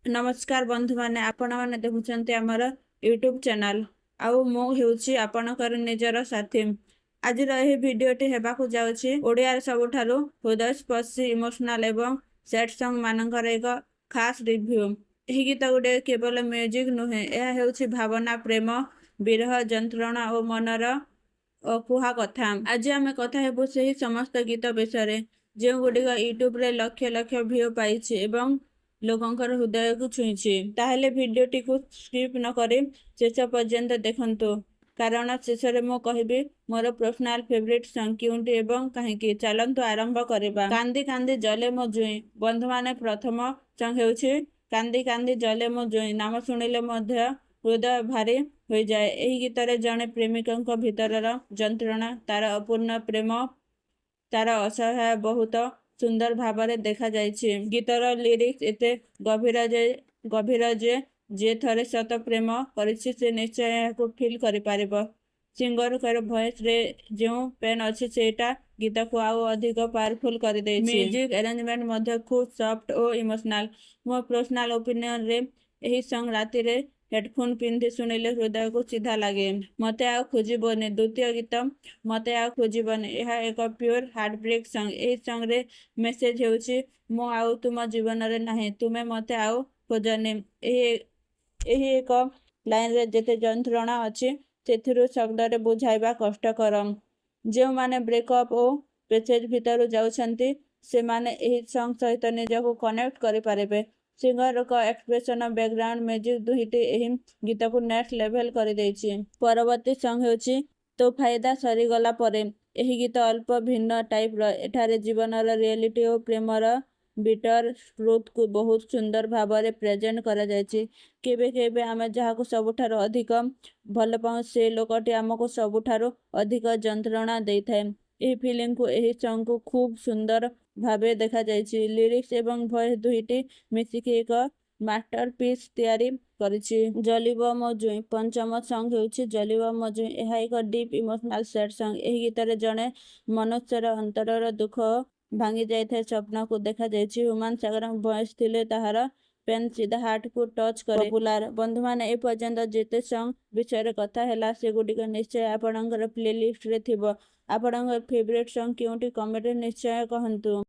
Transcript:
नमस्कार बंधु माने आपण माने देखुछन्ते हमर यूट्यूब चैनल आउ मो हेउची आपणकर निजर साथी। आज एही भिडियोटी हेबाकु जाउची ओडियार सबुठारु हृदयस्पर्शी इमोशनल एवं सैड सॉन्ग मानकर एक खास रिव्यू। एही गीत गुडे केवल म्यूजिक नुहे, यह हेउची भावना, प्रेम, विरह, जंत्रणा और मनर अकुहा कथा। आज आमे कथा हेबु सेही समस्त गीत विषय जो गुडिक यूट्यूब रे लक्ष लक्ष व्यू पाइछि एवं लोकंकर हृदय को छुईछि। ताहेले भिडियोटी को स्किप न करी शेष पर्यंत देखंतु, कारण शेष रे मो कहिबी मोर पर्सनल फेवरेट सॉन्ग क्यूंटी एवं काहेकि। चलंतु आरंभ करिबा। कांदी कांदी जले मो जुई। बंधु माने प्रथम सॉन्ग हेउछि कांदी कांदी जले मो जुई। नाम सुनिले मध्य हृदय भारी हो जाए। एही गीतरे जने प्रेमिकंक भितरर जंत्रणा, तार अपूर्ण प्रेम, तार असहाय बहुत सुंदर भाव देखा जाइछि। गीतर लिरिक्स एते गभीर जे थरे सत प्रेम करिछि से निश्चय याकु फील करि पारिबो। सिंगर कर वॉइस रे जो पेन अछि सेटा गीत को आउ अधिक पावरफुल कर देछि। म्यूजिक अरेंजमेंट मध्ये खूब सॉफ्ट और इमोशनल। मो पर्सनल ओपिनियन रे एही सॉन्ग राति रे हेडफोन पिंधि सुनिले हृदय को सीधा लगे। मते आ खोजिबनी। द्वितीय गीत मते आ खोजिबनी। यह एक प्योर हार्ट ब्रेक सॉन्ग। एही सॉन्ग रे मेसेज हेउछि मो आउ तुम जीवन रे नाही, तुमे मते आउ खोजनी। एही एक लाइन रे जेते जंत्रणा अछि सेथिरु शब्द रे बुझाइबा कष्टकर। जो माने ब्रेकअप ओ पेसेज भितरु जाउछन्ति से माने एही सॉन्ग सहित निजको कनेक्ट करि पारिबे। सिंगर को एक्सप्रेशन, बैकग्राउंड म्यूजिक दुहिटी एही गीत को नेक्स्ट लेवल कर देछि। परवर्ती सॉन्ग हेउछि तो फायदा सरीगला परे। एही गीत अल्प भिन्न टाइप र। एठारे जीवनर रियलिटी और प्रेमर बिटर ट्रुथ को बहुत सुंदर भाव प्रेजेंट करा जायछि। केबे केबे आमे जहाको सबुठारो अधिक भल पाउ से लोकटी आमको सबुठारो अधिक जंत्रणा देइथाय। एही फीलिंग को एही सॉन्ग को खूब सुंदर भावे देखा जायछि। लिरिक्स एवं वॉइस दुहिटी मिसिकी एक मास्टरपीस तैयारी करिछि। जलिबो मो जुई। पंचम सॉन्ग हेउछि जलिबो मो जुई। एहा एक डीप इमोशनल सैड सॉन्ग। एही गीतरे जणे मनुष्यर अंतरर दुख भांगी जाइथे स्वप्न को देखा जायछि। ह्यूमन सागर वॉइस थिले ताहार पेन सीधा हार्ट को टच करे। पॉपुलर बंधु माने ए पर्यंत जेते सॉन्ग विषय कथा हैला से गुडिक निश्चय आपणकर प्लेलिस्ट रे थिबो। आपणकर फेवरेट सॉन्ग क्यूंटी कमेंट निश्चय कहंतु।